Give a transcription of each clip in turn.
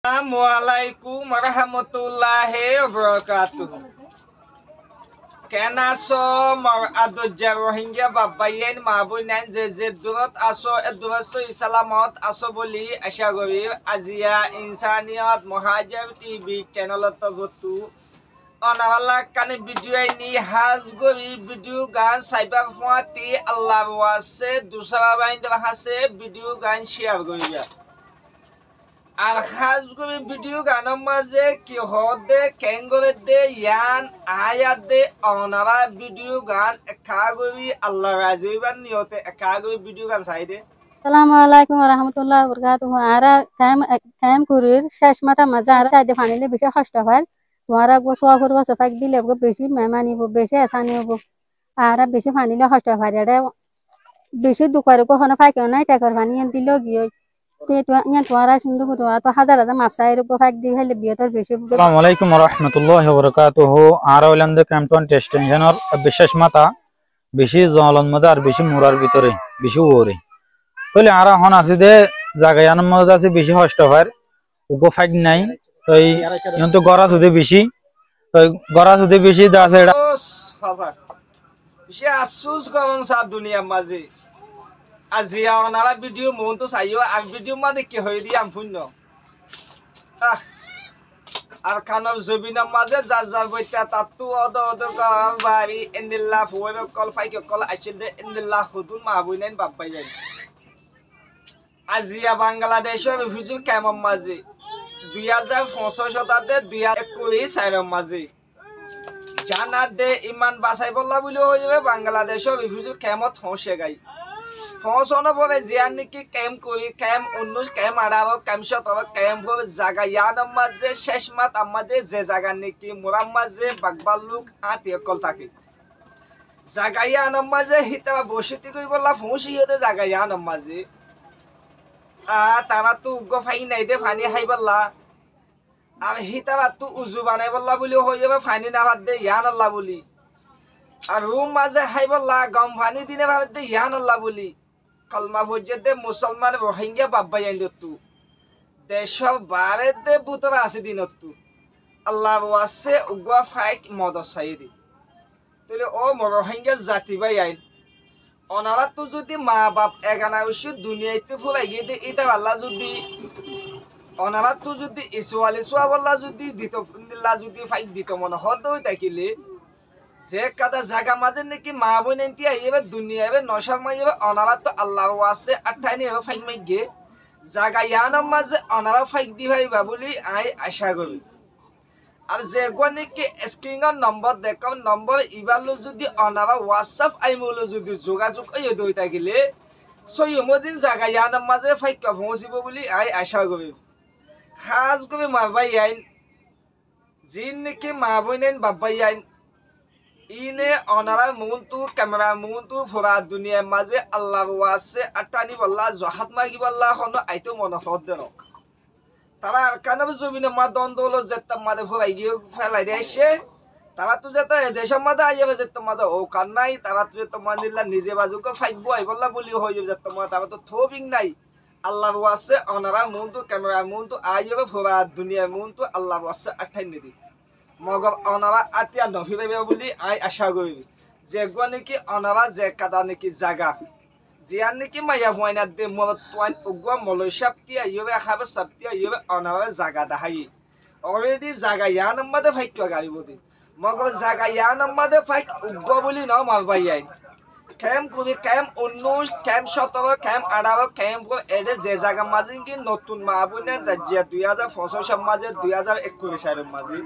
Assalamualaikum warahmatullahi wabarakatuh. কেন আছো আমার আদর্যা রোহিঙ্গা বাবাইয়েন মাহবুনাইন যে দূরত আছো দূরত ইসলামত আছো বলি আশা করি আজিয়া ইনসানিয়ত মহাজের টিভি চ্যানেলত বতু অনাওয়ালা কানে ভিডিও নি হাজ গরি ভিডিও গান সাইবার ফুয়াতি আল্লাহ ওয়াসে দুসরা বাইন হাসে ভিডিও গান শেয়ার করিয়া আর খাস করে ভিডিও গানের মাঝে কি হদে কেঙ্গরে দে ইয়ান আয়াত দে অনারা ভিডিও গান একা করি আল্লাহ রাজিবার নিয়তে একা করি ভিডিও গান চাই দে আসসালামু আলাইকুম ওয়া রাহমাতুল্লাহি ওয়া বারাকাতুহু আরা কাম কুরির শেষ মাথা মাজা আর সাইডে ফানিলে বেশি কষ্ট হয় তোমারা গো সোয়া করব সফাক দিলে গো বেশি মেহমানিব বেশি আসানি হবো আর বেশি ফানিলে কষ্ট হয় রে বেশি দুপারে গো হনা ফাইকে নাই টাকার ফানি দিলো গিয়ে তে তো ইয়ান তোরা সুন্দর গো তো হাজার হাজার মাছাই গো ফাইক দি হলে বিয়তর বেশি আসসালামু আলাইকুম ওয়া রাহমাতুল্লাহি ওয়া বারাকাতুহু আর ওলান্দে ক্যাম্পন টেস্টেনজনর বিশেষ মাথা বেশি জলন মধ্যে আর বেশি মুরার ভিতরে বেশি ওরে তাহলে আর হন আছে দে জায়গায়ানোর মধ্যে আছে বেশি কষ্ট হয় উগো ফাইক নাই তো ইয়ন তো গরা সুদে বেশি তো গরা সুদে বেশি দা আছে এটা বেশি আফসোস করন সা দুনিয়া মাঝে আজিয়া ওনারা ভিডিও মন তো চাইও আর ভিডিও মাঝে কি হয়ে দিয়ে আমি শূন্য আর খানব জবিনের মাঝে যার যার বইতা তাতু অদ বাড়ি এন্দিল্লা ফুয়ের কল ফাইকে কল আসিল দে এন্দিল্লা হুদুল মাহবুনাইন বাপ্পাই যাই আজিয়া বাংলাদেশের রিফিউজি ক্যাম্পের মাঝে 2065 শতাব্দে 2021 সালের মাঝে জানা দে ইমান বাসাই বললা বলে হয়ে যাবে বাংলাদেশের রিফিউজি ক্যাম্পত ফসে গাই ফসনের পরে জিয়ান নাকি ক্যাম্প করি ক্যাম্প 19 ক্যাম্প আড়াবো ক্যাম্প শতব ক্যাম্প জায়গা ইয়ানোর মাঝে শেষ মাত আমাদের যে জায়গা নাকি মোরার মাঝে বাগবালুক হাতে কল থাকে জায়গা ইয়ানোর মাঝে হিতাবা বসতি কই বললা ফসি হতে জায়গা ইয়ানোর মাঝে তারা তো উগ্র ফাই নাই দে ফানি খাই বললা আর হিতাবা তো উজু বানাই বললা বলি হয়ে যাবে ফানি না ভাত দে ইয়ান আল্লাহ বলি আর রুম মাঝে খাই বললা গম ফানি দিনে ভাত দে ইয়ান আল্লাহ বলি কলমা ভোজে দে মুসলমান রোহিঙ্গা বাব্বাই আইন তু দেশর বারে দে বুতরা আছে দিনত তু আল্লাহ ওয়াসে উগ্র ফাইক মদত চাই দি তাহলে ও রোহিঙ্গা জাতি বাই আইন অনারা তো যদি মা বাপ এগানা উচিত দুনিয়াতে ফুরাই গিয়ে দে এটা আল্লাহ যদি অনারা তো যদি ইসওয়ালে সোয়া বললা যদি দিত ফুন্দিল্লা যদি ফাইক দিত মনে হদ হই থাকিলে যে কাদা জায়গা মাঝে নাকি মা বোন এনতি আইবে দুনিয়া এবে নশাক মাইবে অনারা তো আল্লাহ আছে আঠাইনি এবে ফাইক মাই গে জায়গা ইয়ানোর মাঝে অনারা ফাইক দি ভাইবা বলি আই আশা করি আর যে নাকি স্ক্রিনের নম্বর দেখাম নম্বর ইবারলো যদি অনারা হোয়াটসঅ্যাপ আইমলো যদি যোগাযোগ ইয়ে দই থাকিলে সৈমদিন জায়গা ইয়ানোর মাঝে ফাইক পৌঁছিব বলি আই আশা করি খাস করে মারবাই আইন জিন নাকি মা বইন আইন বাব্বাই আইন ইনে অনারা মুনতু ক্যামেরা মুনতু ফোরা দুনিয়ার মাঝে আল্লাহ ওয়াসে আটানি বল্লা জহাত মাগি বল্লা হন আইতো মনে হদ দেন তারা আর কানব জমিনে মা দ্বন্দ্ব যেত মাদে ফোরাই গিয়ে ফেলাই দেশে তারা তো যেত দেশের মাদে আইবে যেত মাদে ও কান নাই তারা তো যেত মানিল্লা নিজে বাজুকে ফাইকবো আই বল্লা বলি হয়ে যাবে যেত মা তারা তো থোবিং নাই আল্লাহ ওয়াসে অনারা মুনতু ক্যামেরা মুনতু আইবে ফোরা দুনিয়ার মুনতু আল্লাহ ওয়াসে আঠাই নিদি মগর অনারা আতিয়া নফিবে বলি আই আশা করি যে নাকি অনারা যে কাদা নাকি জাগা জিয়ান নাকি মাইয়া হুয়াইনা দে মরত পয়েন্ট উগ্র মলয়সাপ্তি আইবে খাবে সাপ্তি আইবে অনারা জাগা দাহাই অলরেডি জাগা ইয়ান আমাদের ফাইক গাড়ি বদি মগর জাগা ইয়ান আমাদের ফাইক উগ্র বলি ন মারবাই আই ক্যাম্প করি ক্যাম্প 19 ক্যাম্প 17 ক্যাম্প 18 ক্যাম্প এডে যে জায়গা মাঝে কি নতুন মাহবুনে দাজিয়া 2065 মাঝে 2021 সালের মাঝে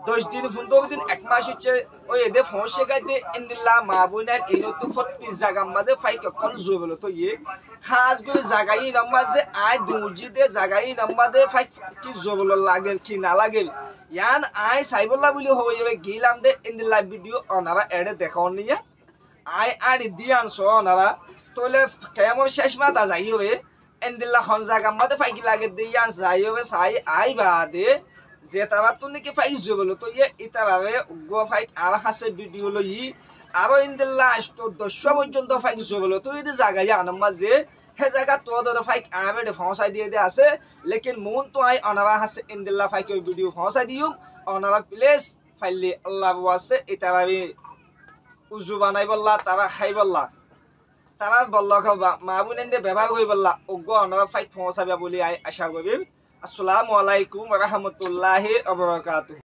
10 দিন 15 দিন এক মাস হচ্ছে ওই এদে ফসে গাইতে ইন্দিল্লা মাহবুনের এই নতুন 30 জায়গা মাঝে ফাইক কল জুবল তো ইয়ে খাস করে জায়গায় নামাজে আই দুজি দে জায়গায় নামাজে ফাইক কি জুবল লাগে কি না লাগে ইয়ান আই সাইবল্লা বলি হয়ে যাবে গিলাম দে ইন্দিল্লা ভিডিও অনারা এডে দেখাও নিয়া আই আড়ি দিয়ান সো অনারা তোলে কেমন শেষ মাথা যাই হবে ইন্দিল্লা খন জায়গা মাঝে ফাইকি লাগে দিয়ান যাই হবে সাই আই বাদে যে তারা তো নাকি ফাইক জবলো তো ইয়ে ইতারাবে উগ্র ফাইক আর হাসে ভিডিও লই আরো ইন্দিল্লা 1400 পর্যন্ত ফাইক জবলো তো এই জায়গায় আনার মাঝে হে জায়গা তো দর ফাইক আবে দে ফসাই দিয়ে দে আছে লেকিন মুন তো আই অনাবা হাসে ইনদিল্লা ফাইক ভিডিও ফসাই দিউম অনাবা প্লেস ফাইলি আল্লাহ ওয়াসে এটা ভাবি উজু বানাই বললা তারা খাই বললা তারা বললা খাবা মা বুনেন্দে ব্যবহার করি বললা অজ্ঞ অনাবা ফাইক ফসাইবা বলি আই আশা করি আসসালামু আলাইকুম ওয়া রাহমাতুল্লাহি ওয়া বারাকাতুহু।